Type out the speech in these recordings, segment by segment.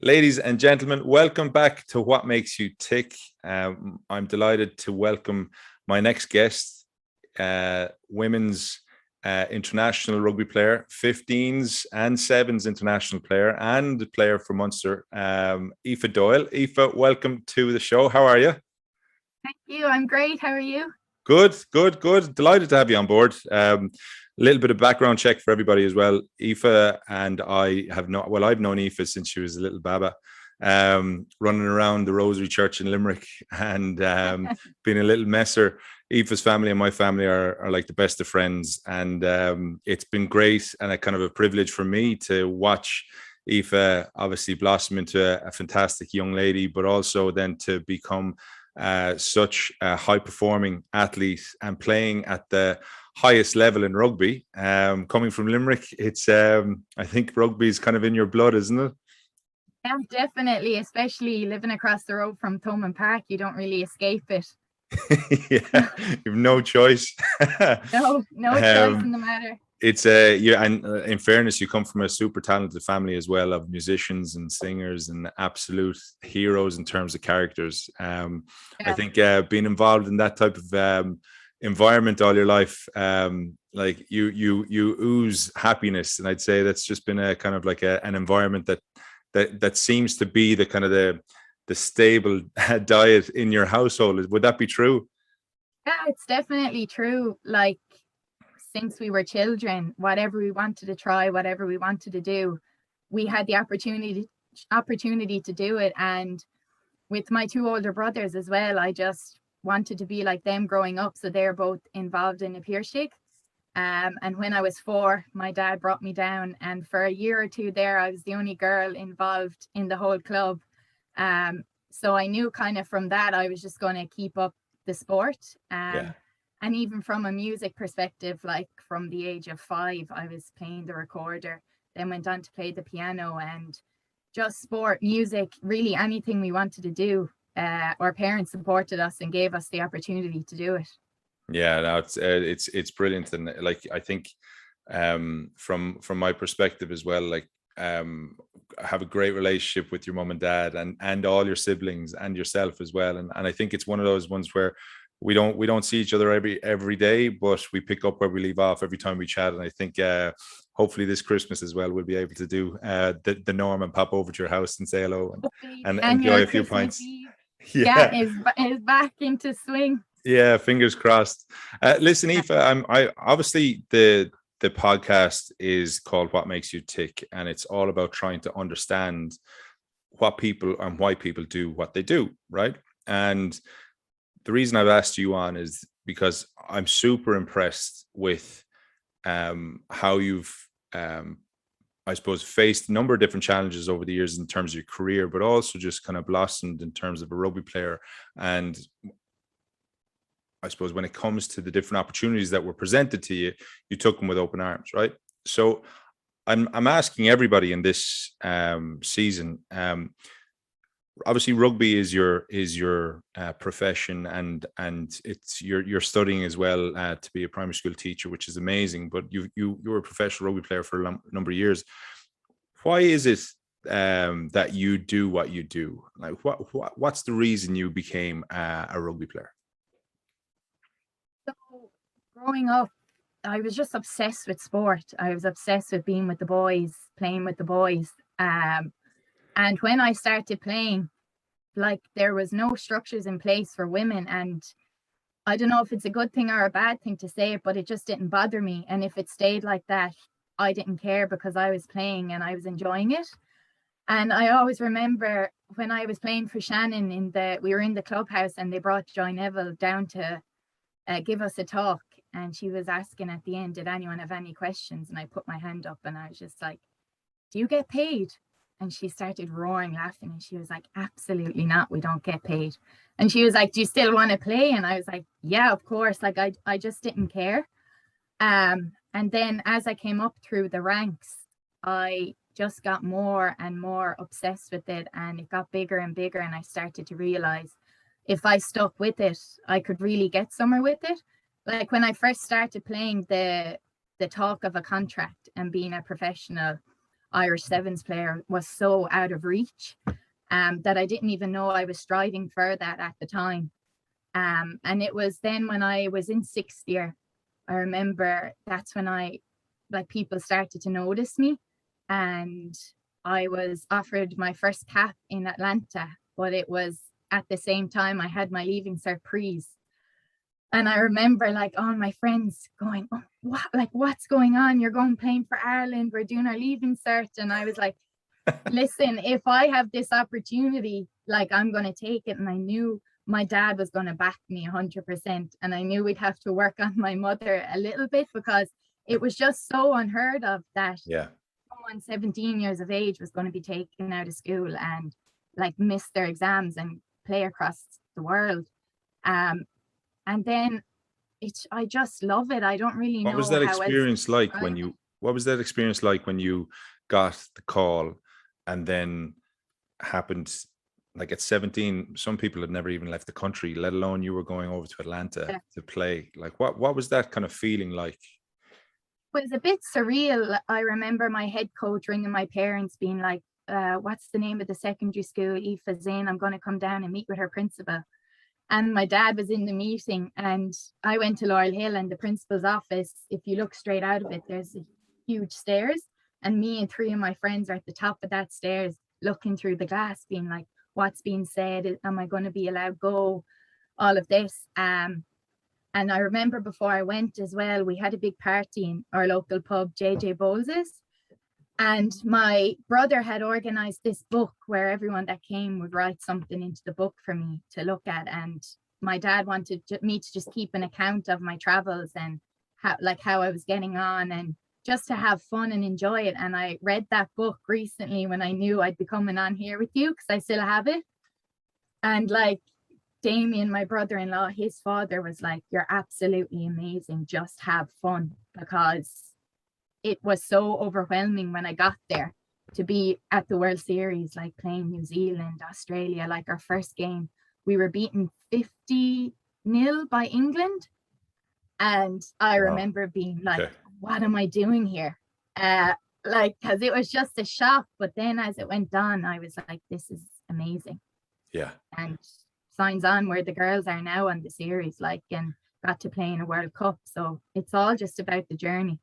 Ladies and gentlemen, welcome back to What Makes You Tick. I'm delighted to welcome my next guest, women's international rugby player, 15s and 7s international player, and player for Munster, Aoife Doyle. Aoife, welcome to the show. How are you? Thank you. I'm great. How are you? Good. Delighted to have you on board. A little bit of background check for everybody as well. Aoife and I have not, well, I've known Aoife since she was a little baba, running around the Rosary Church in Limerick and being a little messer. Aoife's family and my family are like the best of friends. And it's been great and a kind of a privilege for me to watch Aoife obviously blossom into a fantastic young lady, but also then to become such a high-performing athlete and playing at the highest level in rugby. Coming from Limerick, it's I think rugby is kind of in your blood, isn't it? Yeah, definitely. Especially living across the road from Thomond Park, you don't really escape it. Yeah, you have no choice. No choice in the matter. It's and in fairness, you come from a super talented family as well of musicians and singers and absolute heroes in terms of characters. I think being involved in that type of environment all your life, like you ooze happiness, and I'd say that's just been a kind of like an environment that seems to be the kind of the stable diet in your household. Would that be true? Yeah, it's definitely true. Like, since we were children, whatever we wanted to try, whatever we wanted to do, we had the opportunity to do it. And with my two older brothers as well, I just wanted to be like them growing up. So they're both involved in a Piarsaigh. And when I was 4, my dad brought me down, and for a year or two there, I was the only girl involved in the whole club. So I knew kind of from that I was just going to keep up the sport. And even from a music perspective, like from the age of 5, I was playing the recorder, then went on to play the piano, and just sport, music, really anything we wanted to do. Our parents supported us and gave us the opportunity to do it. Yeah, no, it's brilliant, and like I think from my perspective as well, like have a great relationship with your mom and dad and all your siblings and yourself as well, and I think it's one of those ones where we don't see each other every day, but we pick up where we leave off every time we chat. And I think hopefully this Christmas as well we'll be able to do the norm and pop over to your house and say hello and enjoy a few pints. Yeah, is back into swing. Yeah, fingers crossed. Listen, Aoife, I obviously the podcast is called What Makes You Tick, and it's all about trying to understand what people and why people do what they do, right? And the reason I've asked you on is because I'm super impressed with how you've, I suppose, faced a number of different challenges over the years in terms of your career, but also just kind of blossomed in terms of a rugby player. And I suppose when it comes to the different opportunities that were presented to you, you took them with open arms, right? So I'm asking everybody in this season. Obviously, rugby is your profession, and it's you're studying as well to be a primary school teacher, which is amazing. But you were a professional rugby player for a number of years. Why is it that you do what you do? Like, what's the reason you became a rugby player? So, growing up, I was just obsessed with sport. I was obsessed with being with the boys, playing with the boys. And when I started playing, like, there was no structures in place for women. And I don't know if it's a good thing or a bad thing to say it, but it just didn't bother me. And if it stayed like that, I didn't care because I was playing and I was enjoying it. And I always remember when I was playing for Shannon, we were in the clubhouse and they brought Joy Neville down to give us a talk. And she was asking at the end, did anyone have any questions? And I put my hand up and I was just like, do you get paid? And she started roaring, laughing. And she was like, absolutely not. We don't get paid. And she was like, do you still want to play? And I was like, yeah, of course. Like, I just didn't care. And then as I came up through the ranks, I just got more and more obsessed with it. And it got bigger and bigger. And I started to realize if I stuck with it, I could really get somewhere with it. Like when I first started playing, the talk of a contract and being a professional, Irish sevens player was so out of reach that I didn't even know I was striving for that at the time. And it was then when I was in sixth year, I remember that's when people started to notice me, and I was offered my first cap in Atlanta, but it was at the same time I had my leaving cert prees. And I remember all my friends going, "Oh, what's going on? You're going playing for Ireland. We're doing our leaving cert." And I was like, listen, if I have this opportunity, I'm going to take it. And I knew my dad was going to back me 100%. And I knew we'd have to work on my mother a little bit, because it was just so unheard of that someone 17 years of age was going to be taken out of school and miss their exams and play across the world. And then I just love it. I don't really know. What was that experience like what was that experience like when you got the call and then happened, at 17, some people had never even left the country, let alone you were going over to Atlanta to play. What was that kind of feeling like? It was a bit surreal. I remember my head coach ringing my parents being like, what's the name of the secondary school Aoife's in? I'm going to come down and meet with her principal. And my dad was in the meeting, and I went to Laurel Hill, and the principal's office, if you look straight out of it, there's a huge stairs, and me and three of my friends are at the top of that stairs looking through the glass being like, what's being said? Am I going to be allowed go? All of this. And I remember before I went as well, we had a big party in our local pub, JJ Bowles's. And my brother had organized this book where everyone that came would write something into the book for me to look at. And my dad wanted me to just keep an account of my travels and how I was getting on, and just to have fun and enjoy it. And I read that book recently when I knew I'd be coming on here with you, because I still have it. And Damien, my brother-in-law, his father was like, "You're absolutely amazing. Just have fun," because it was so overwhelming when I got there to be at the World Series, playing New Zealand, Australia. Our first game, we were beaten 50-0 by England. And I remember being like, what am I doing here? Because it was just a shock. But then as it went on, I was like, this is amazing. Yeah. And signs on where the girls are now on the series, and got to play in a World Cup. So it's all just about the journey.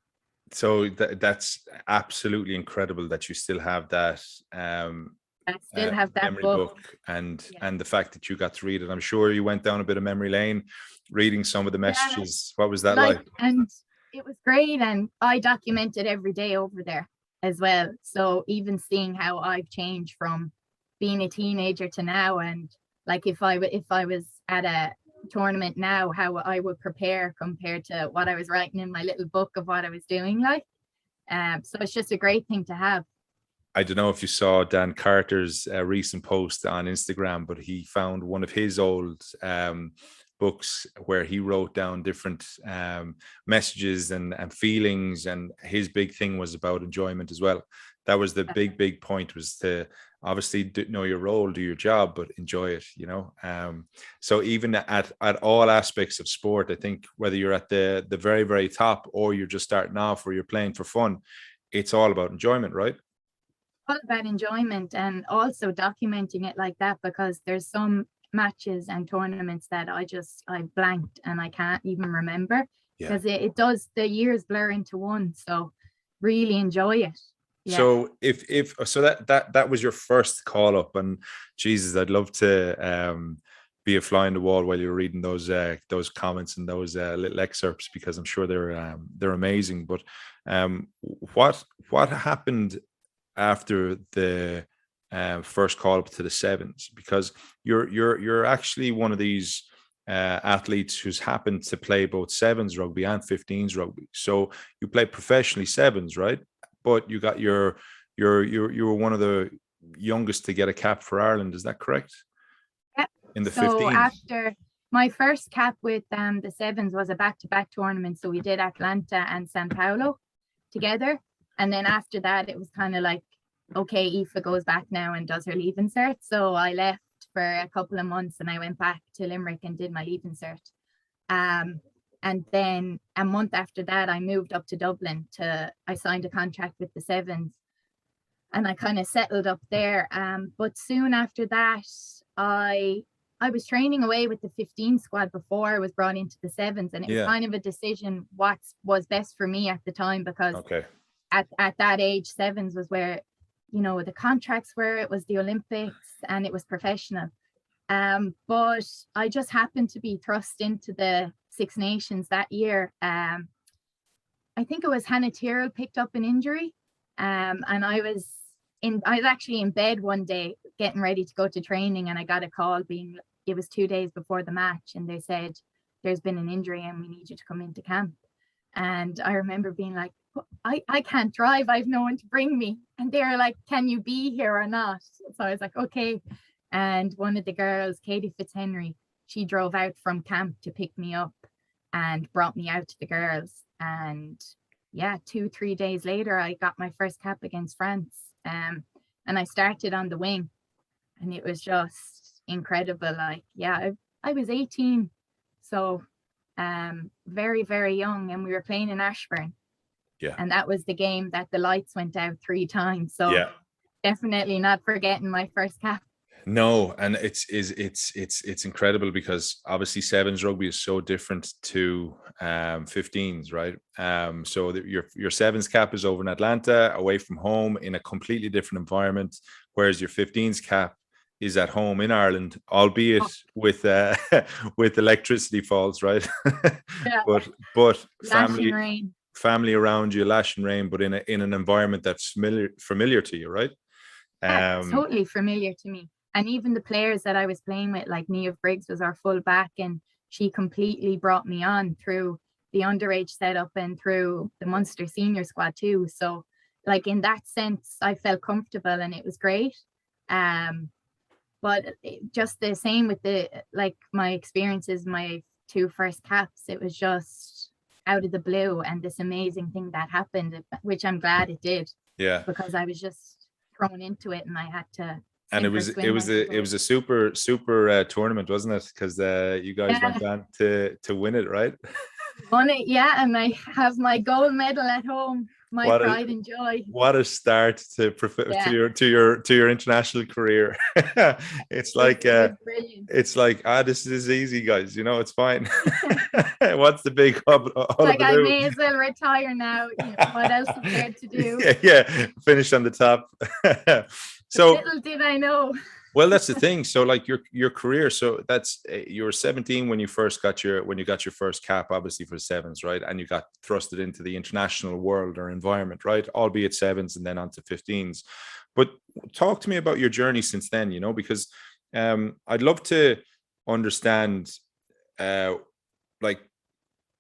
So that's absolutely incredible that you still have that. I still have that memory book and the fact that you got to read it. I'm sure you went down a bit of memory lane reading some of the messages. What was that like? And it was great, and I documented every day over there as well. So even seeing how I've changed from being a teenager to now, and if I was at a tournament now, how I would prepare compared to what I was writing in my little book of what I was doing. So it's just a great thing to have. I don't know if you saw Dan Carter's recent post on Instagram, but he found one of his old books where he wrote down different messages and feelings, and his big thing was about enjoyment as well. That was the big point, was to obviously know your role, do your job, but enjoy it, so even at all aspects of sport, I think whether you're at the very, very top or you're just starting off or you're playing for fun, it's all about enjoyment, right? All about enjoyment, and also documenting it like that, because there's some matches and tournaments that I blanked and I can't even remember, because it does, the years blur into one. So really enjoy it. Yeah. So if so that was your first call up, and Jesus, I'd love to be a fly on the wall while you're reading those comments and those little excerpts, because I'm sure they're amazing. But what happened after the first call up to the sevens? Because you're actually one of these athletes who's happened to play both sevens rugby and 15s rugby. So you play professionally sevens, right? But you got you were one of the youngest to get a cap for Ireland. Is that correct? Yeah. In the 15s. So after my first cap with the sevens was a back-to-back tournament. So we did Atlanta and Sao Paulo together. And then after that, it was kind of like, okay, Aoife goes back now and does her leaving cert. So I left for a couple of months and I went back to Limerick and did my leaving cert. And then a month after that, I moved up to Dublin I signed a contract with the sevens. and I kind of settled up there. But soon after that, I was training away with the 15 squad before I was brought into the sevens, and it was kind of a decision what was best for me at the time, because at that age, sevens was where, you know, the contracts were, it was the Olympics and it was professional. But I just happened to be thrust into the Six Nations that year. I think it was Hannah Tyrrell picked up an injury, and I was actually in bed one day getting ready to go to training, and I got a call it was 2 days before the match, and they said there's been an injury and we need you to come into camp. And I remember being like, I can't drive, I've no one to bring me. And they were like, can you be here or not? So I was like, okay. And one of the girls, Katie Fitzhenry, she drove out from camp to pick me up and brought me out to the girls. And yeah, 2-3 days later, I got my first cap against France. And I started on the wing, and it was just incredible. Like, yeah, I was 18, so very, very young, and we were playing in Ashburn. Yeah. And that was the game that the lights went out 3 times. So definitely not forgetting my first cap. No, and it's incredible, because obviously sevens rugby is so different to 15s, right? So your sevens cap is over in Atlanta, away from home, in a completely different environment, whereas your 15s cap is at home in Ireland, albeit with electricity faults, right? But family around you, lashing rain, but in an environment that's familiar to you, right? Totally familiar to me. And even the players that I was playing with, like Niamh Briggs was our full back, and she completely brought me on through the underage setup and through the Munster senior squad too. So like in that sense, I felt comfortable and it was great. But just the same with my experiences, my 2 first caps, it was just out of the blue, and this amazing thing that happened, which I'm glad it did. Yeah. Because I was just thrown into it, and I had to. And it was a super tournament, wasn't it? Because you guys went on to win it, right? Won it, yeah, and I have my gold medal at home. My pride and joy. What a start to your international career. It's like this is easy, guys. You know, it's fine. What's the big hub? Like I may as well retire now. You know, what else is there to do? Yeah. Finish on the top. So little did I know. Well, that's the thing. So like your career, so that's you were 17 when you got your first cap, obviously for sevens, right? And you got thrusted into the international world or environment, right? Albeit sevens and then onto 15s. But talk to me about your journey since then, you know, because I'd love to understand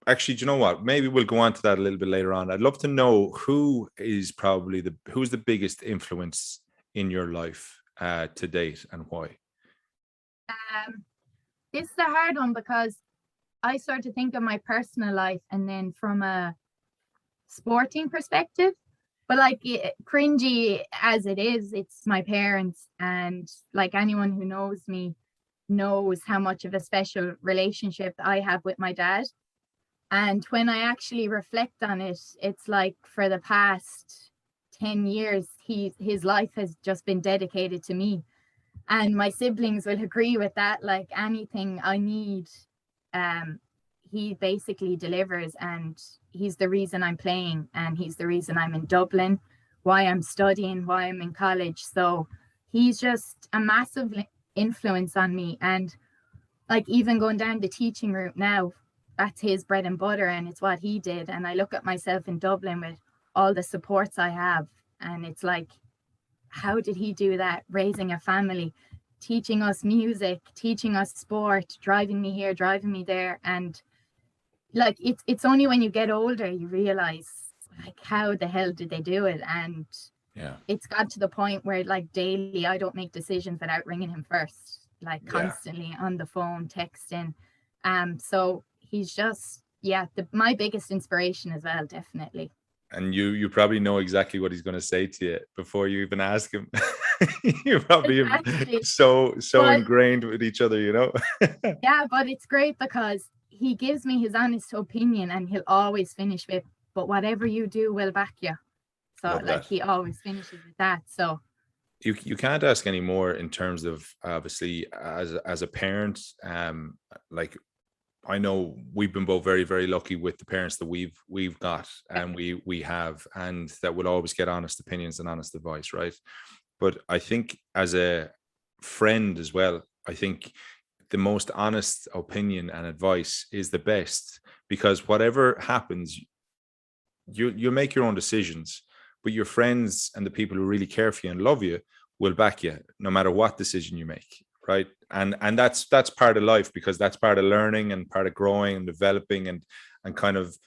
actually, do you know what? Maybe we'll go on to that a little bit later on. I'd love to know who's the biggest influence in your life to date, and why? It's a hard one, because I start to think of my personal life and then from a sporting perspective, but like cringy as it is, it's my parents, and like anyone who knows me knows how much of a special relationship I have with my dad. And when I actually reflect on it, it's like for the past 10 years, his life has just been dedicated to me. And my siblings will agree with that. Like anything I need, he basically delivers, and he's the reason I'm playing, and he's the reason I'm in Dublin, why I'm studying, why I'm in college. So he's just a massive influence on me. And like even going down the teaching route now, that's his bread and butter, and it's what he did. And I look at myself in Dublin with all the supports I have, and it's like, how did he do that? Raising a family, teaching us music, teaching us sport, driving me here, driving me there. And like it's only when you get older you realize like how the hell did they do it. And it's got to the point where like daily I don't make decisions without ringing him first, like constantly on the phone, texting. So he's just my biggest inspiration as well, definitely. And you probably know exactly what he's going to say to you before you even ask him. You're probably so ingrained with each other, you know. Yeah, but it's great because he gives me his honest opinion, and he'll always finish with, but whatever you do, we'll back you. So Love like that. he always finishes with that. So You can't ask any more in terms of, obviously, as a parent. Like, I know we've been both very, very lucky with the parents that we've got and we have, and that will always get honest opinions and honest advice, right? But I think as a friend as well, I think the most honest opinion and advice is the best, because whatever happens, you make your own decisions, but your friends and the people who really care for you and love you will back you no matter what decision you make, right? And that's part of life, because that's part of learning and part of growing and developing, and kind of,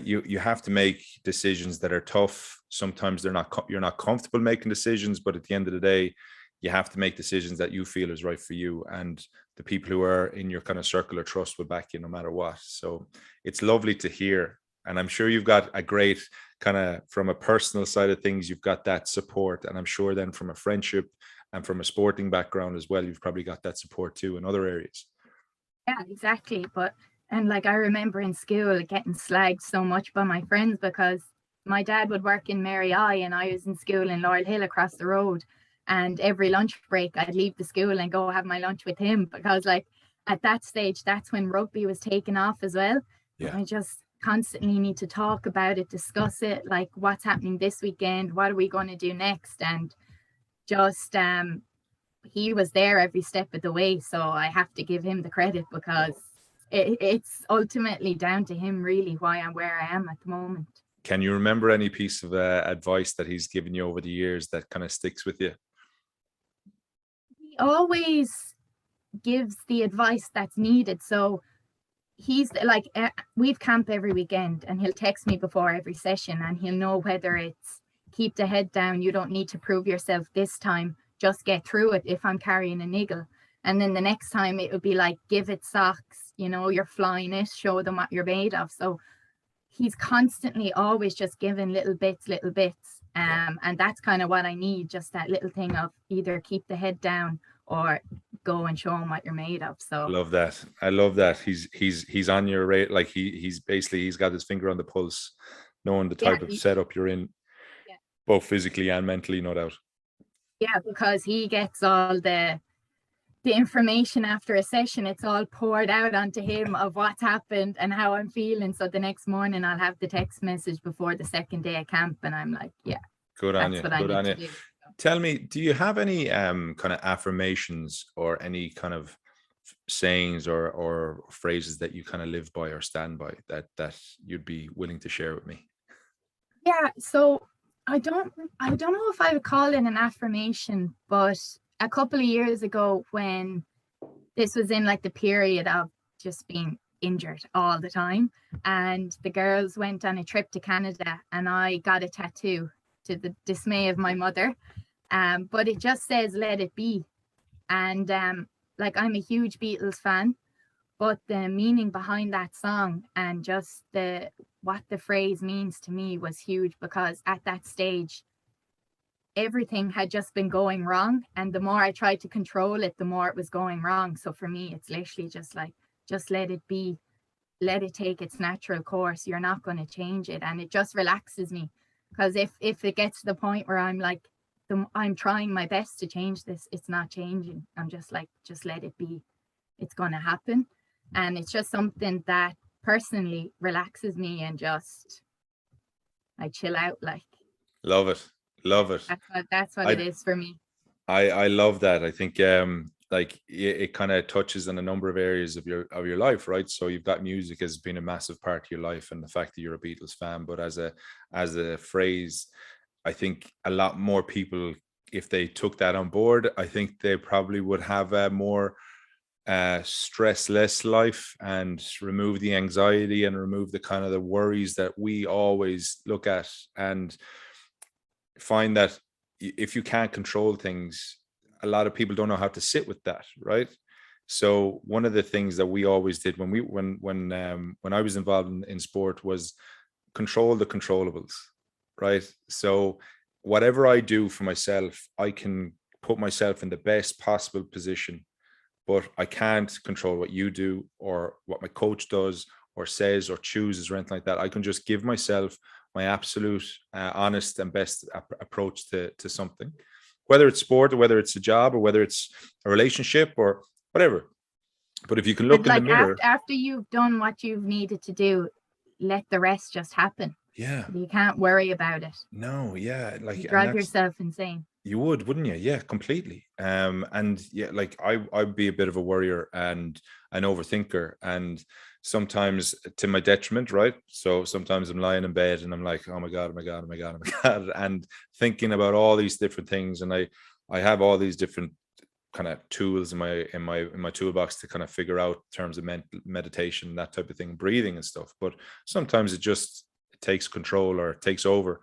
you have to make decisions that are tough. Sometimes you're not comfortable making decisions, but at the end of the day, you have to make decisions that you feel is right for you, and the people who are in your kind of circle of trust will back you no matter what. So it's lovely to hear, and I'm sure you've got a great kind of, from a personal side of things, you've got that support, and I'm sure then from a friendship and from a sporting background as well, you've probably got that support too in other areas. yeah, exactly. But and like I remember in school getting slagged so much by my friends because my dad would work in Mary I and I was in school in Laurel Hill across the road. And every lunch break, I'd leave the school and go have my lunch with him because, like, at that stage, that's when rugby was taking off as well. And Yeah. I just constantly need to talk about it, discuss it, like what's happening this weekend, what are we going to do next, and just he was there every step of the way. So I have to give him the credit because it's ultimately down to him really why I'm where I am at the moment. Can you remember any piece of advice that he's given you over the years that kind of sticks with you? He always gives the advice that's needed. So he's like, we've camp every weekend and he'll text me before every session and he'll know whether it's keep the head down, you don't need to prove yourself this time, just get through it if I'm carrying a niggle. And then the next time it would be like, give it socks, you know, you're flying it, show them what you're made of. So he's constantly always just giving little bits. And that's kind of what I need, just that little thing of either keep the head down or go and show them what you're made of. So Love that. I love that. He's on your rate. Like he's basically, he's got his finger on the pulse, knowing the yeah, type of setup you're in, yeah, both physically and mentally, no doubt. yeah, because he gets all the information after a session. It's all poured out onto him of what's happened and how I'm feeling. So the next morning I'll have the text message before the second day of camp and I'm like, yeah, Good on that's you. what I Good need on to you. do. Tell me, do you have any kind of affirmations or any kind of sayings or phrases that you kind of live by or stand by that you'd be willing to share with me? Yeah, so I don't know if I would call it an affirmation, but a couple of years ago when this was in like the period of just being injured all the time, and the girls went on a trip to Canada and I got a tattoo to the dismay of my mother. But it just says let it be. And like I'm a huge Beatles fan, but the meaning behind that song and just the what the phrase means to me was huge because at that stage everything had just been going wrong, and the more I tried to control it the more it was going wrong. So for me it's literally just like, just let it be, let it take its natural course, you're not going to change it. And it just relaxes me because if it gets to the point where I'm like, I'm trying my best to change this, it's not changing, I'm just like, just let it be, it's going to happen. And it's just something that personally relaxes me and just I chill out. Like, Love it. Love it. that's what it I is for me. I love that. I think like it kind of touches on a number of areas of your life, right? So you've got music has been a massive part of your life, and the fact that you're a Beatles fan, but as a phrase, I think a lot more people, if they took that on board, I think they probably would have a more stressless life and remove the anxiety and remove the kind of the worries that we always look at, and find that if you can't control things, a lot of people don't know how to sit with that, right? So one of the things that we always did when I was involved in sport was control the controllables, right? So whatever I do for myself, I can put myself in the best possible position, but I can't control what you do or what my coach does or says or chooses or anything like that. I can just give myself my absolute honest and best approach to something, whether it's sport or whether it's a job or whether it's a relationship or whatever. But if you can look in the mirror, after you've done what you've needed to do, let the rest just happen. Yeah, you can't worry about it. No, yeah, like you drive yourself insane. You would, wouldn't you? Yeah, completely. And yeah, like I'd be a bit of a worrier and an overthinker, and sometimes to my detriment, right? So sometimes I'm lying in bed and I'm like, oh my God, oh my God, oh my God, oh my God, and thinking about all these different things. And I have all these different kind of tools in my toolbox to kind of figure out in terms of meditation, that type of thing, breathing and stuff. But sometimes it takes control or it takes over.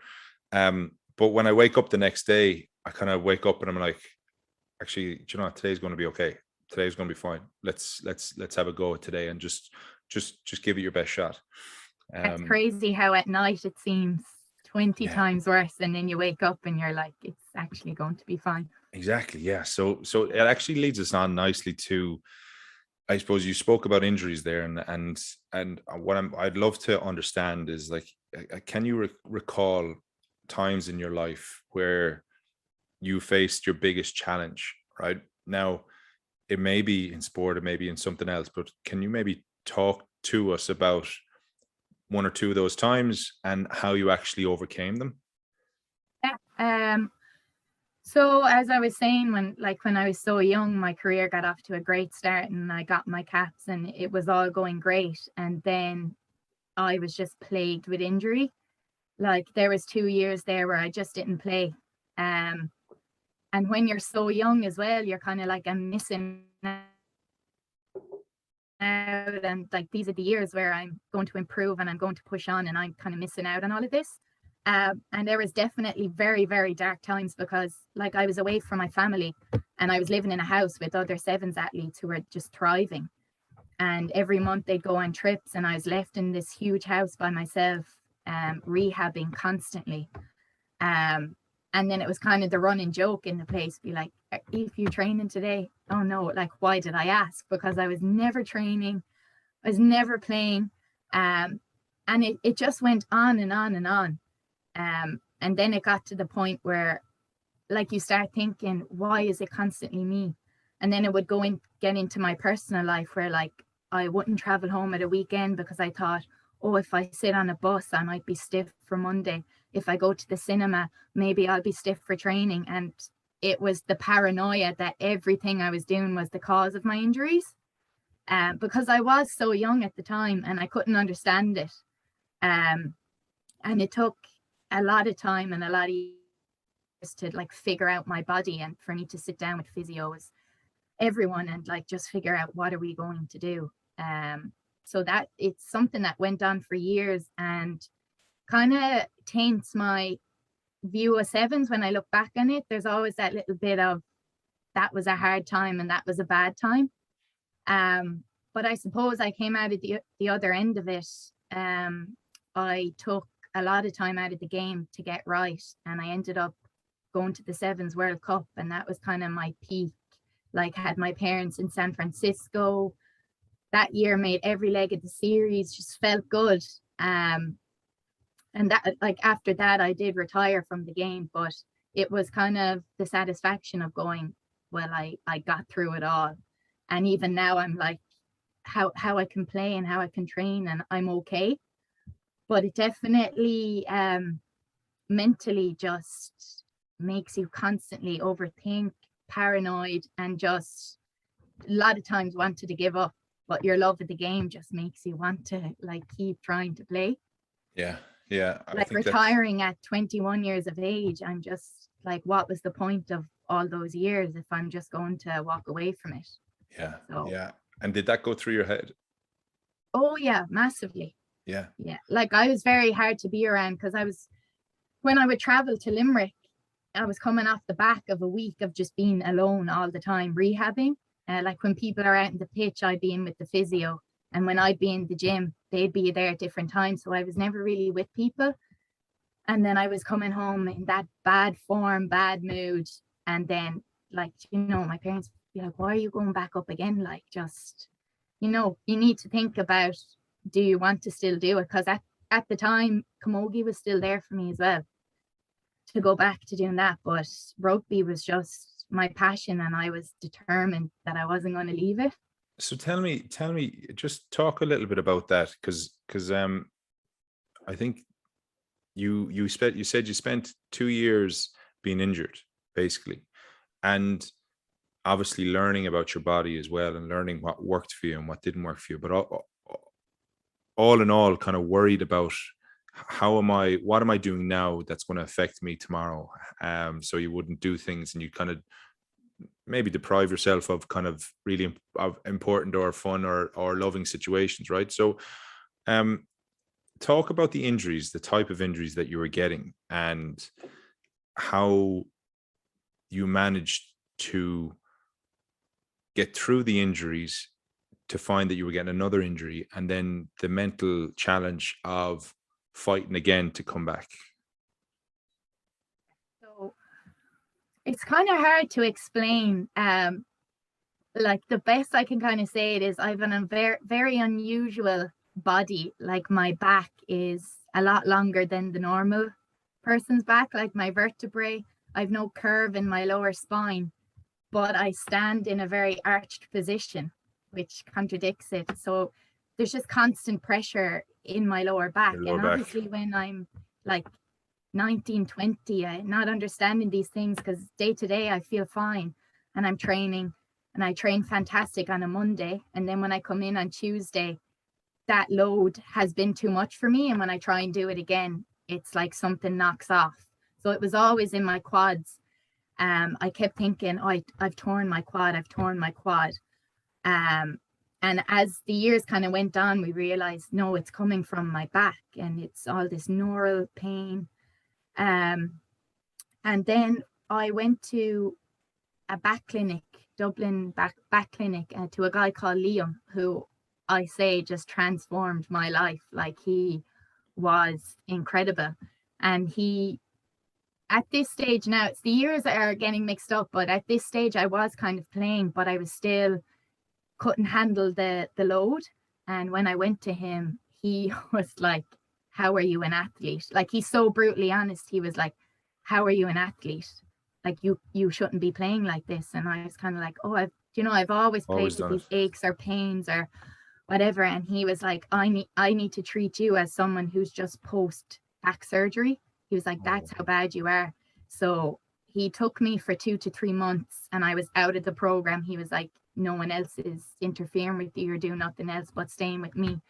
But when I wake up the next day, I kind of wake up and I'm like, actually, you know, today's going to be okay. Today's going to be fine. Let's have a go at today and just give it your best shot. It's crazy how at night it seems 20 times worse, and then you wake up and you're like, it's actually going to be fine. Exactly. Yeah. So it actually leads us on nicely to, I suppose you spoke about injuries there, and what I'd love to understand is, like, can you recall times in your life where you faced your biggest challenge? Right now, it may be in sport, it may be in something else, but can you maybe talk to us about one or two of those times and how you actually overcame them? Yeah. So as I was saying, when I was so young, my career got off to a great start and I got my caps and it was all going great. And then I was just plagued with injury. Like there was 2 years there where I just didn't play. And when you're so young as well, you're kind of like, I'm missing out. And like, these are the years where I'm going to improve and I'm going to push on, and I'm kind of missing out on all of this. And there was definitely very, very dark times because like I was away from my family and I was living in a house with other sevens athletes who were just thriving. And every month they'd go on trips and I was left in this huge house by myself, rehabbing constantly. And then it was kind of the running joke in the place, be like, if you training today? Oh no, like, why did I ask? Because I was never training, I was never playing. And it just went on and on and on. And then it got to the point where like you start thinking, why is it constantly me? And then it would get into my personal life where like I wouldn't travel home at a weekend because I thought, oh, if I sit on a bus, I might be stiff for Monday. If I go to the cinema, maybe I'll be stiff for training. And it was the paranoia that everything I was doing was the cause of my injuries. Because I was so young at the time and I couldn't understand it. And it took a lot of time and a lot of years to like figure out my body, and for me to sit down with physios, everyone, and like just figure out what are we going to do. So that it's something that went on for years and kind of taints my view of sevens. When I look back on it, there's always that little bit of that was a hard time and that was a bad time. But I suppose I came out of the other end of it. I took a lot of time out of the game to get right, and I ended up going to the Sevens World Cup, and that was kind of my peak. Like, had my parents in San Francisco that year, made every leg of the series, just felt good. And that, like, after that I did retire from the game, but it was kind of the satisfaction of going, well, I got through it all. And even now I'm like, how I can play and how I can train, and I'm okay. But it definitely mentally just makes you constantly overthink, paranoid, and just a lot of times wanted to give up. But your love of the game just makes you want to like keep trying to play. Yeah. Like retiring at 21 years of age, I'm just like, what was the point of all those years if I'm just going to walk away from it? Yeah. And did that go through your head? Oh yeah, massively. Yeah. Like I was very hard to be around because when I would travel to Limerick, I was coming off the back of a week of just being alone all the time, rehabbing. Like when people are out in the pitch, I'd be in with the physio. And when I'd be in the gym, they'd be there at different times. So I was never really with people. And then I was coming home in that bad form, bad mood. And then, like, my parents would be like, why are you going back up again? Like, just, you need to think about do you want to still do it? Because at the time, camogie was still there for me as well, to go back to doing that. But rugby was just my passion, and I was determined that I wasn't going to leave it. So tell me, just talk a little bit about that, because I think you said you spent 2 years being injured, basically, and obviously learning about your body as well, and learning what worked for you and what didn't work for you. But all in all, kind of worried about what am I doing now that's going to affect me tomorrow? So you wouldn't do things, and you kind of maybe deprive yourself of kind of really important or fun or loving situations, right? So talk about the injuries, the type of injuries that you were getting, and how you managed to get through the injuries to find that you were getting another injury, and then the mental challenge of fighting again to come back. So it's kind of hard to explain. Like, the best I can kind of say it is I've a very, very unusual body. Like, my back is a lot longer than the normal person's back. Like, my vertebrae, I've no curve in my lower spine, but I stand in a very arched position, which contradicts it. So there's just constant pressure in my lower back. And obviously when I'm like 19, 20, I'm not understanding these things, because day to day I feel fine, and I'm training, and I train fantastic on a Monday. And then when I come in on Tuesday, that load has been too much for me. And when I try and do it again, it's like something knocks off. So it was always in my quads. I kept thinking, oh, I've torn my quad. And as the years kind of went on, we realized, no, it's coming from my back, and it's all this neural pain. And then I went to a back clinic, Dublin back clinic, to a guy called Liam, who I say just transformed my life. Like, he was incredible. And he, at this stage now, it's the years that are getting mixed up, but at this stage I was kind of playing, but I was still couldn't handle the load. And when I went to him, he was like, how are you an athlete? Like, he's so brutally honest. He was like, how are you an athlete? Like, you shouldn't be playing like this. And I was kind of like, oh, I've always played with these aches or pains or whatever. And he was like, I need to treat you as someone who's just post back surgery. He was like, that's how bad you are. So he took me for 2 to 3 months, and I was out of the program. He was like, no one else is interfering with you. You're doing nothing else but staying with me.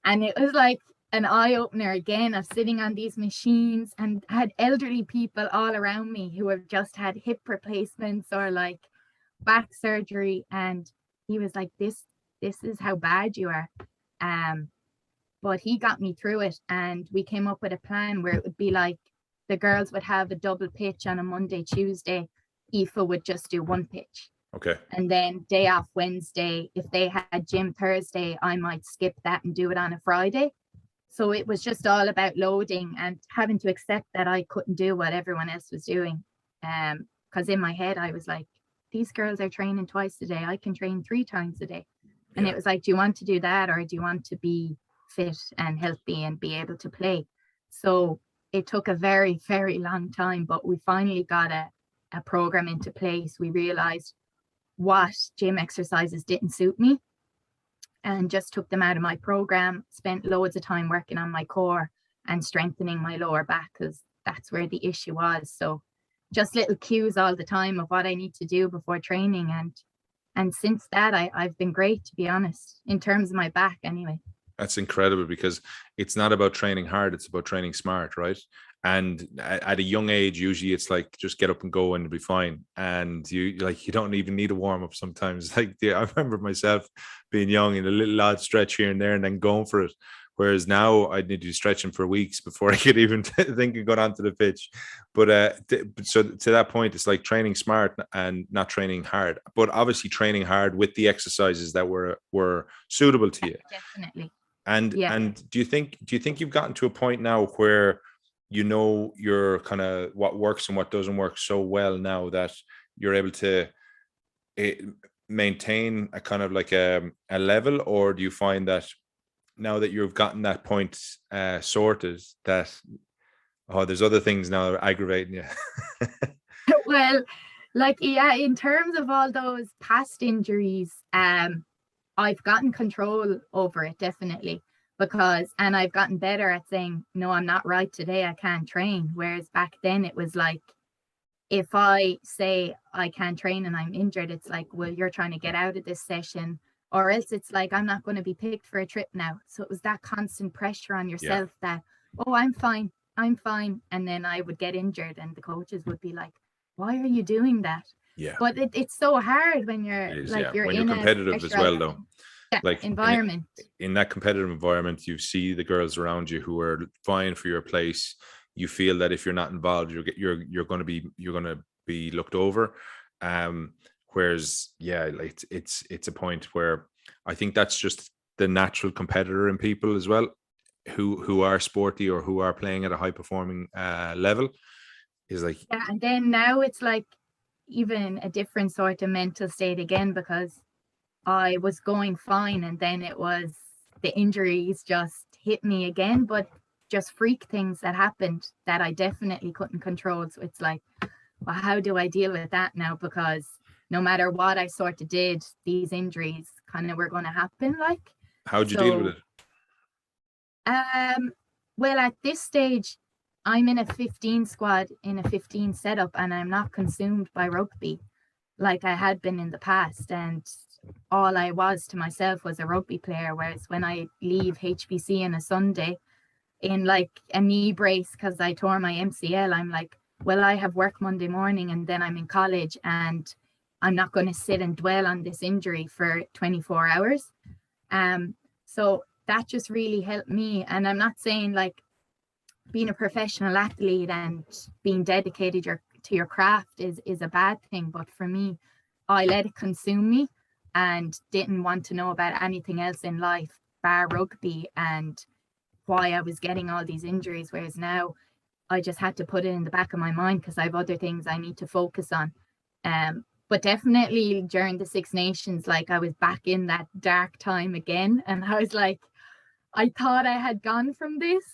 And it was like an eye-opener again of sitting on these machines, and had elderly people all around me who have just had hip replacements or like back surgery. And he was like, this is how bad you are. But he got me through it, and we came up with a plan where it would be like, the girls would have a double pitch on a Monday, Tuesday. Aoife would just do one pitch. Okay. And then day off Wednesday. If they had gym Thursday, I might skip that and do it on a Friday. So it was just all about loading and having to accept that I couldn't do what everyone else was doing. Because in my head, I was like, these girls are training twice a day. I can train 3 times a day. And it was like, do you want to do that, or do you want to be fit and healthy and be able to play? So it took a very, very long time, but we finally got a program into place. We realized what gym exercises didn't suit me, and just took them out of my program. Spent loads of time working on my core and strengthening my lower back, because that's where the issue was. So just little cues all the time of what I need to do before training. And since that, I've been great, to be honest, in terms of my back anyway. That's incredible, because it's not about training hard, it's about training smart, right? And at a young age, usually it's like, just get up and go and it'll be fine. And you don't even need a warm up sometimes. Like, I remember myself being young and a little odd stretch here and there and then going for it. Whereas now I'd need to be stretching for weeks before I could even think of going onto the pitch. But so to that point, it's like training smart and not training hard, but obviously training hard with the exercises that were suitable to you. Definitely. And do you think you've gotten to a point now where you know you're kind of what works and what doesn't work so well now that you're able to maintain a kind of like a level? Or do you find that now that you've gotten that point sorted, that there's other things now that are aggravating you? Well, like, yeah, in terms of all those past injuries, I've gotten control over it, definitely, and I've gotten better at saying, no, I'm not right today, I can't train. Whereas back then it was like, if I say I can't train and I'm injured, it's like, well, you're trying to get out of this session, or else it's like, I'm not going to be picked for a trip now. So it was that constant pressure on yourself that, oh, I'm fine. And then I would get injured and the coaches would be like, why are you doing that? Yeah. But it's so hard when you're you're when in you're competitive as well, though. Like environment. In that competitive environment, you see the girls around you who are vying for your place. You feel that if you're not involved, you're going to be looked over. Whereas, like it's a point where I think that's just the natural competitor in people as well, who are sporty or who are playing at a high performing level, is like, yeah. And then now it's like even a different sort of mental state again, because I was going fine and then it was the injuries just hit me again, but just freak things that happened that I definitely couldn't control. So it's like, well, how do I deal with that now? Because no matter what I sort of did, these injuries kind of were going to happen. Like, how'd you deal with it? Well, at this stage, I'm in a 15 squad in a 15 setup, and I'm not consumed by rugby like I had been in the past. And all I was to myself was a rugby player. Whereas when I leave HBC on a Sunday in like a knee brace because I tore my MCL, I'm like, well, I have work Monday morning and then I'm in college and I'm not going to sit and dwell on this injury for 24 hours. So that just really helped me. And I'm not saying like being a professional athlete and being dedicated to your craft is a bad thing. But for me, I let it consume me and didn't want to know about anything else in life bar rugby and why I was getting all these injuries. Whereas now I just had to put it in the back of my mind because I have other things I need to focus on. But definitely during the Six Nations, like I was back in that dark time again. And I was like, I thought I had gone from this,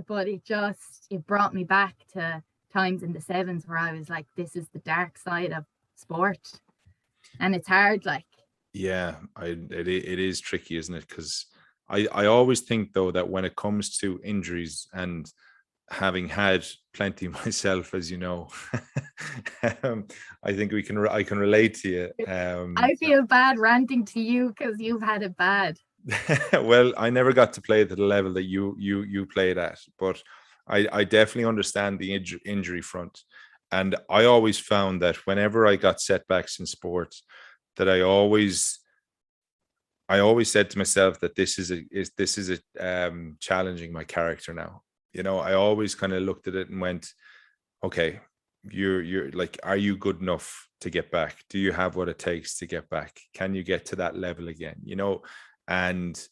but it brought me back to times in the sevens where I was like, this is the dark side of sport. And it's hard, like. Yeah, it is tricky, isn't it? Because I always think, though, that when it comes to injuries, and having had plenty myself, as you know, I think I can relate to you. I feel bad ranting to you because you've had it bad. Well, I never got to play to the level that you played at, but I definitely understand the injury front. And I always found that whenever I got setbacks in sport, that I always said to myself that this is challenging my character now. I always kind of looked at it and went, okay, you're like, are you good enough to get back? Do you have what it takes to get back? Can you get to that level again? And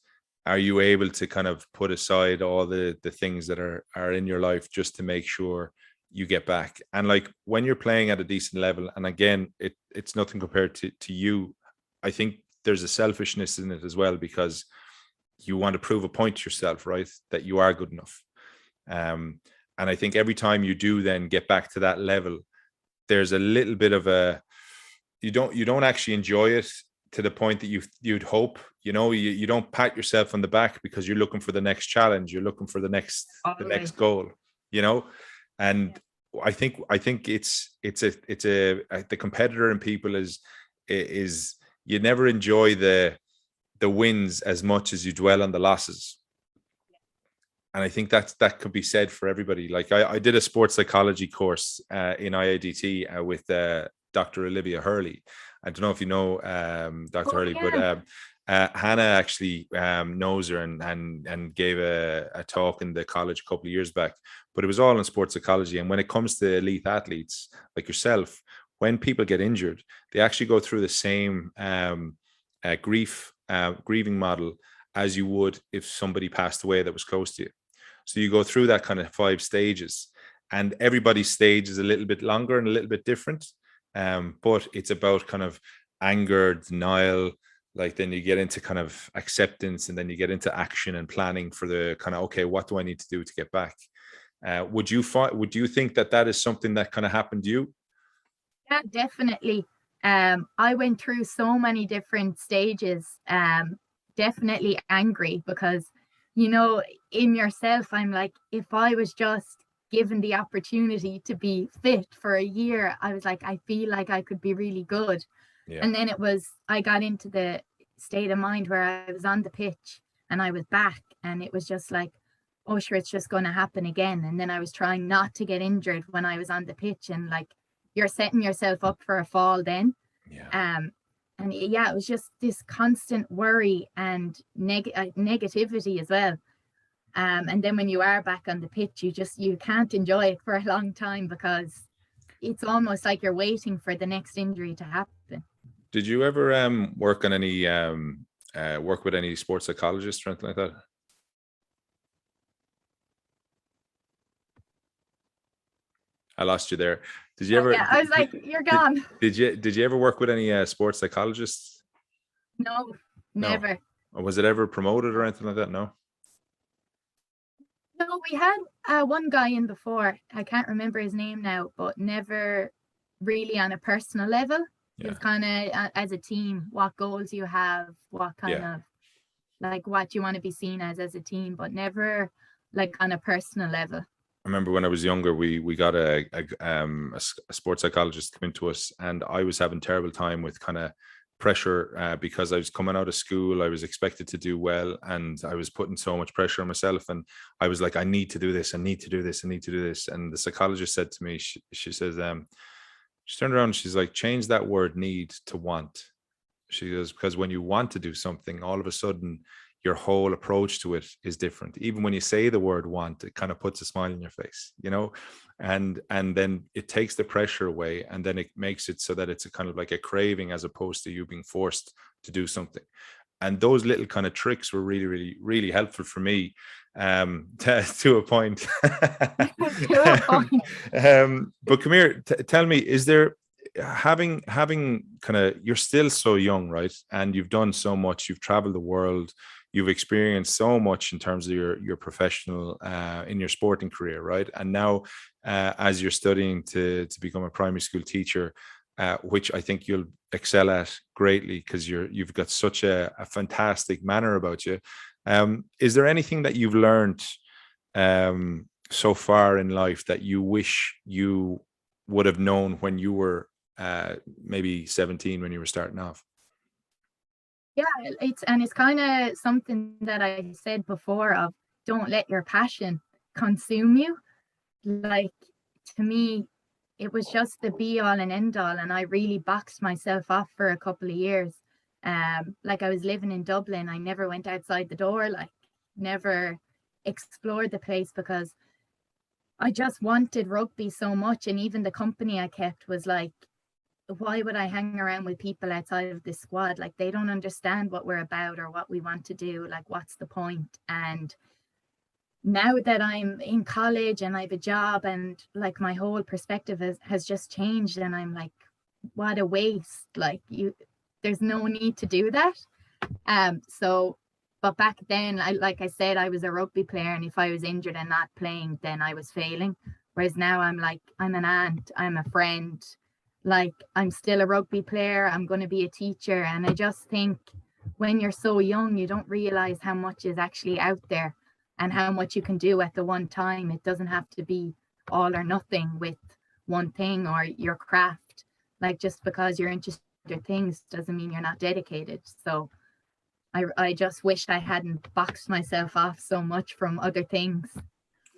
are you able to kind of put aside all the things that are in your life just to make sure you get back? And like when you're playing at a decent level, and again, it's nothing compared to you, I think there's a selfishness in it as well, because you want to prove a point to yourself, right? That you are good enough. And I think every time you do then get back to that level, there's a little bit of you don't actually enjoy it to the point that you'd hope. You don't pat yourself on the back because you're looking for the next challenge. You're looking for the next goal. And I think it's the competitor in people is you never enjoy the wins as much as you dwell on the losses. And I think that could be said for everybody. Like I did a sports psychology course in IADT with Dr. Olivia Hurley. I don't know if you know Dr. Hurley, yeah. But Hannah actually knows her and gave a talk in the college a couple of years back. But it was all in sports psychology. And when it comes to elite athletes like yourself, when people get injured, they actually go through the same grieving model as you would if somebody passed away that was close to you. So you go through that kind of 5 stages, and everybody's stage is a little bit longer and a little bit different. But it's about kind of anger, denial, like then you get into kind of acceptance, and then you get into action and planning for the kind of, okay, what do I need to do to get back? Would you think that that is something that kind of happened to you? Yeah, definitely. I went through so many different stages. Definitely angry because, you know, in yourself, I'm like, if I was just given the opportunity to be fit for a year, I was like, I feel like I could be really good. Yeah. And then I got into the state of mind where I was on the pitch and I was back, and it was just like, oh, sure, it's just going to happen again. And then I was trying not to get injured when I was on the pitch, and like, you're setting yourself up for a fall then. Yeah. And yeah, it was just this constant worry and negativity as well. And then when you are back on the pitch, you can't enjoy it for a long time because it's almost like you're waiting for the next injury to happen. Did you ever work on any work with any sports psychologists or anything like that? I lost you there. Did you ever? Yeah, I was like, you're gone. Did you ever work with any sports psychologists? No, never. Or was it ever promoted or anything like that? No. No, we had one guy in before. I can't remember his name now, but never really on a personal level. Yeah. It's kind of as a team, what goals you have, what kind of like what you want to be seen as a team, but never like on a personal level. I remember when I was younger, we got a sports psychologist come into us, and I was having terrible time with kind of pressure because I was coming out of school. I was expected to do well, and I was putting so much pressure on myself. And I was like, I need to do this. I need to do this. I need to do this. And the psychologist said to me, she says, she turned around and she's like, change that word need to want. She goes, because when you want to do something, all of a sudden your whole approach to it is different. Even when you say the word want, it kind of puts a smile on your face, you know, and then it takes the pressure away, and then it makes it so that it's a kind of like a craving as opposed to you being forced to do something. And those little kind of tricks were really, really, really helpful for me to a point. But come here, tell me, is there, having kind of, you're still so young, right? And you've done so much, you've traveled the world, you've experienced so much in terms of your professional in your sporting career, right? And now as you're studying to become a primary school teacher, which I think you'll excel at greatly because you've got such a fantastic manner about you. Is there anything that you've learned so far in life that you wish you would have known when you were maybe 17, when you were starting off? Yeah, it's kind of something that I said before of don't let your passion consume you. Like, to me, it was just the be all and end all, and I really boxed myself off for a couple of years. Like, I was living in Dublin, I never went outside the door, like never explored the place because I just wanted rugby so much. And even the company I kept was like, why would I hang around with people outside of the squad? Like, they don't understand what we're about or what we want to do. Like, what's the point? And now that I'm in college and I have a job, and like my whole perspective has just changed, and I'm like, what a waste. Like, there's no need to do that. But back then, like I said, I was a rugby player, and if I was injured and not playing, then I was failing. Whereas now I'm like, I'm an aunt, I'm a friend, like I'm still a rugby player, I'm going to be a teacher. And I just think when you're so young, you don't realize how much is actually out there and how much you can do at the one time. It doesn't have to be all or nothing with one thing or your craft. Like, just because you're interested in things doesn't mean you're not dedicated. So I just wished I hadn't boxed myself off so much from other things.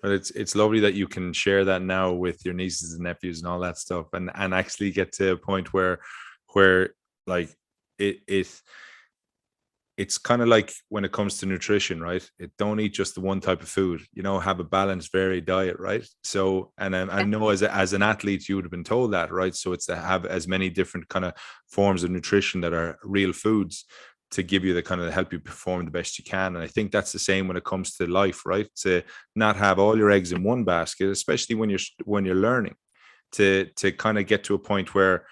But it's lovely that you can share that now with your nieces and nephews and all that stuff, and actually get to a point where like it's kind of like when it comes to nutrition, right? Don't eat just the one type of food, you know, have a balanced, varied diet, right? So, and I know as an athlete, you would have been told that, right? So it's to have as many different kind of forms of nutrition that are real foods to give you the kind of help you perform the best you can. And I think that's the same when it comes to life, right? To not have all your eggs in one basket, especially when you're learning, to kind of get to a point where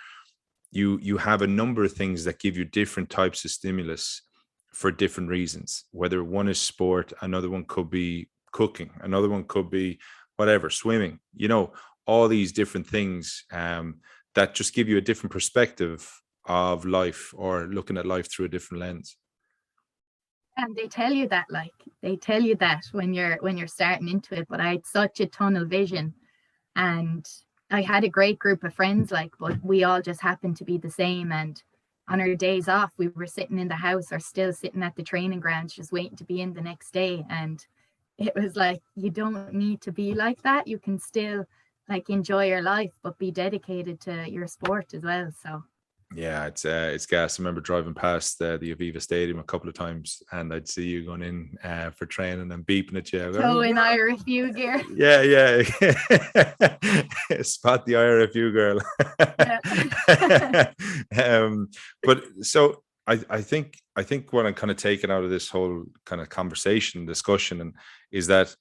you have a number of things that give you different types of stimulus for different reasons. Whether one is sport, another one could be cooking, another one could be whatever, swimming, all these different things that just give you a different perspective of life, or looking at life through a different lens. And they tell you that, when you're starting into it. But I had such a tunnel vision, and I had a great group of friends, but we all just happened to be the same. And on our days off, we were sitting in the house or still sitting at the training grounds, just waiting to be in the next day. And it was like, you don't need to be like that. You can still enjoy your life, but be dedicated to your sport as well. So yeah, it's gas. I remember driving past the Aviva Stadium a couple of times, and I'd see you going in for training and beeping at you. So in IRFU gear. Yeah. Spot the IRFU girl. But so I think what I'm kind of taking out of this whole kind of conversation, discussion, and is that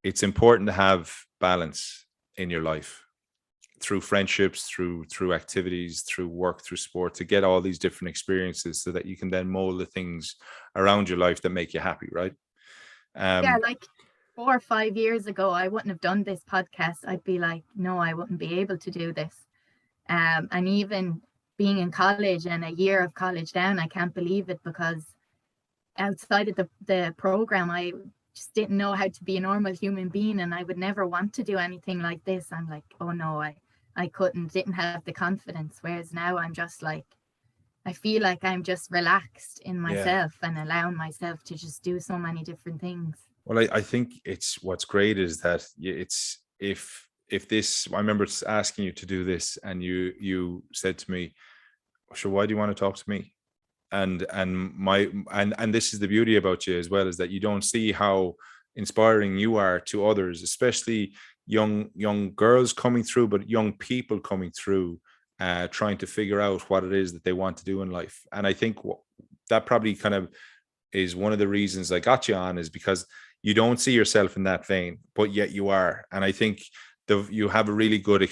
it's important to have balance in your life, through friendships, through activities, through work, through sport, to get all these different experiences so that you can then mold the things around your life that make you happy, right? 4 or 5 years ago, I wouldn't have done this podcast. I'd be like, no, I wouldn't be able to do this. And even being in college and a year of college down, I can't believe it, because outside of the program, I just didn't know how to be a normal human being, and I would never want to do anything like this. I'm like, oh no, I didn't have the confidence. Whereas now I'm just I feel like I'm just relaxed in myself and allowing myself to just do so many different things. Well, I think what's great is that it's, if this, I remember asking you to do this, and you said to me, sure, why do you want to talk to me? And this is the beauty about you as well, is that you don't see how inspiring you are to others, especially young girls coming through, but young people coming through, trying to figure out what it is that they want to do in life. And I think that probably kind of is one of the reasons I got you on, is because you don't see yourself in that vein, but yet you are. And I think you have a really good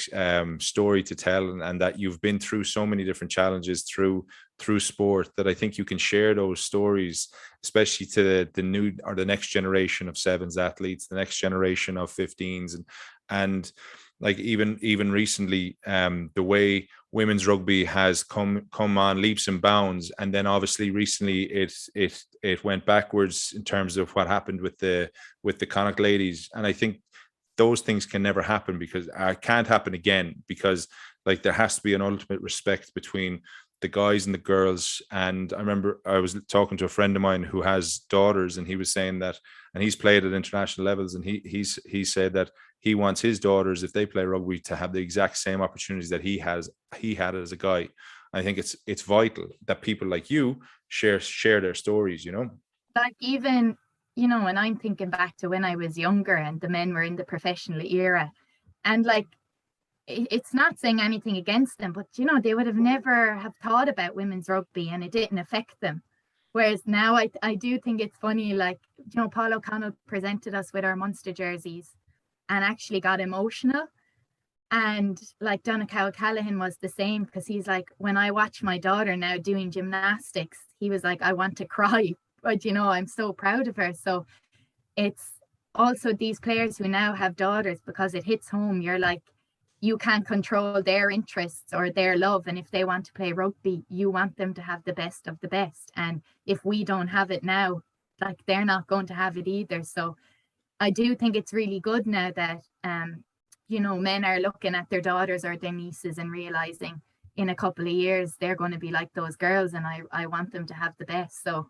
story to tell, and that you've been through so many different challenges through sport, that I think you can share those stories, especially to the new, or the next generation of sevens athletes, the next generation of 15s, and even recently, the way women's rugby has come on leaps and bounds, and then obviously recently it went backwards in terms of what happened with the Connacht ladies. And I think those things can never happen, because can't happen again, because there has to be an ultimate respect between the guys and the girls. And I remember I was talking to a friend of mine who has daughters, and he was saying that, and he's played at international levels, and he said that he wants his daughters, if they play rugby, to have the exact same opportunities that he had as a guy. I think it's vital that people like you share their stories, even when I'm thinking back to when I was younger and the men were in the professional era, and it's not saying anything against them, but they would have never have thought about women's rugby, and it didn't affect them. Whereas now I do think it's funny, Paul O'Connell presented us with our Munster jerseys and actually got emotional. And Donncha O'Callaghan was the same, because he's like, when I watch my daughter now doing gymnastics, he was like, I want to cry, but I'm so proud of her. So it's also these players who now have daughters, because it hits home. You're like, you can't control their interests or their love, and if they want to play rugby, you want them to have the best of the best. And if we don't have it now, they're not going to have it either. So I do think it's really good now that men are looking at their daughters or their nieces and realizing in a couple of years they're going to be like those girls, and I want them to have the best. So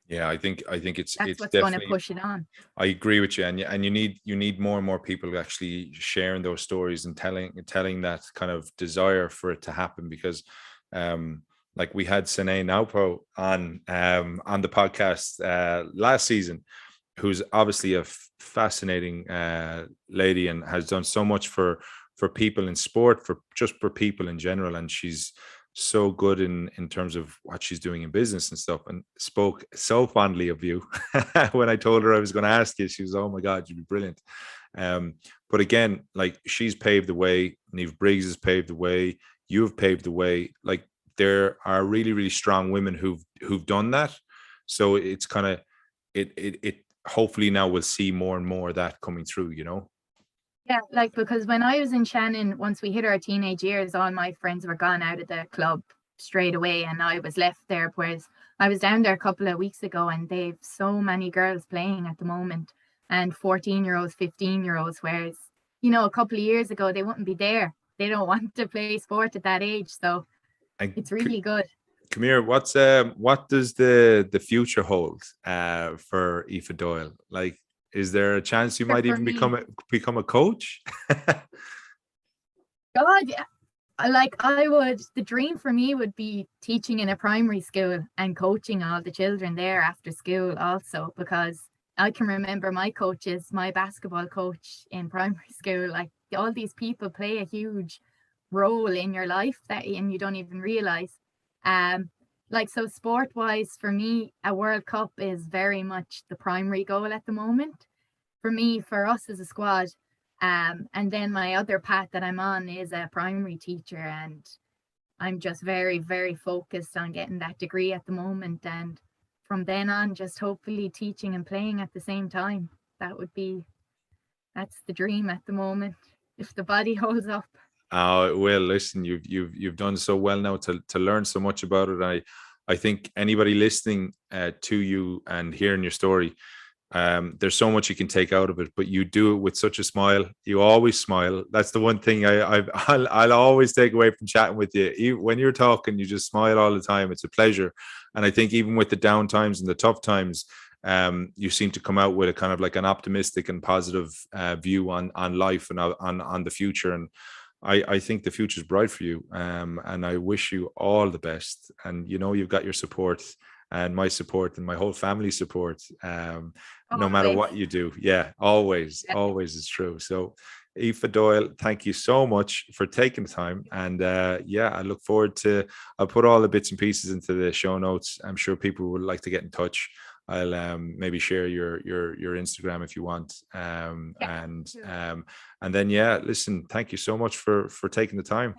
yeah, I think it's what's definitely going to push it on. I agree with you, and you need more and more people actually sharing those stories and telling that kind of desire for it to happen, because we had Sine Naupo on the podcast last season, who's obviously a fascinating lady, and has done so much for people in sport, for people in general, and she's so good in terms of what she's doing in business and stuff, and spoke so fondly of you. When I told her I was going to ask you, she was, oh my God, you'd be brilliant. But again, she's paved the way, Niamh Briggs has paved the way, you have paved the way. Like, there are really, really strong women who've done that. So it's kind of, it hopefully now we'll see more and more of that coming through, you know. Yeah, like, because when I was in Shannon, once we hit our teenage years, all my friends were gone out of the club straight away, and I was left there. Whereas I was down there a couple of weeks ago, and they've so many girls playing at the moment, and 14-year-olds, 15-year-olds. Whereas, you know, a couple of years ago, they wouldn't be there. They don't want to play sport at that age. So And it's really good. come here, what does the future hold for Aoife Doyle? Like, is there a chance you might For even me, become a coach? God, yeah. Like, I would, the dream for me would be teaching in a primary school and coaching all the children there after school also, because I can remember my coaches, my basketball coach in primary school. Like, all these people play a huge role in your life that, and you don't even realize. um like, so sport wise, for me, a World Cup is very much the primary goal at the moment for me, for us as a squad. And then my other path that I'm on is a primary teacher, and I'm just very, very focused on getting that degree at the moment. And from then on, just hopefully teaching and playing at the same time. That would be, that's the dream at the moment, if the body holds up. Oh, it will. Listen, you've done so well now to learn so much about it. I think anybody listening to you and hearing your story, there's so much you can take out of it, but you do it with such a smile. You always smile. That's the one thing I'll always take away from chatting with you. When you're talking, you just smile all the time. It's a pleasure. And I think even with the down times and the tough times, you seem to come out with a kind of like an optimistic and positive view on life and on the future. And I think the future is bright for you. And I wish you all the best. And you know, you've got your support and my support and my whole family support. No matter Always. what you do. Yeah, always, Yeah. always is true. So Aoife Doyle, thank you so much for taking the time. And yeah, I look forward to, I'll put all the bits and pieces into the show notes. I'm sure people would like to get in touch. I'll maybe share your Instagram if you want. Yeah, sure. And then yeah, listen, thank you so much for taking the time.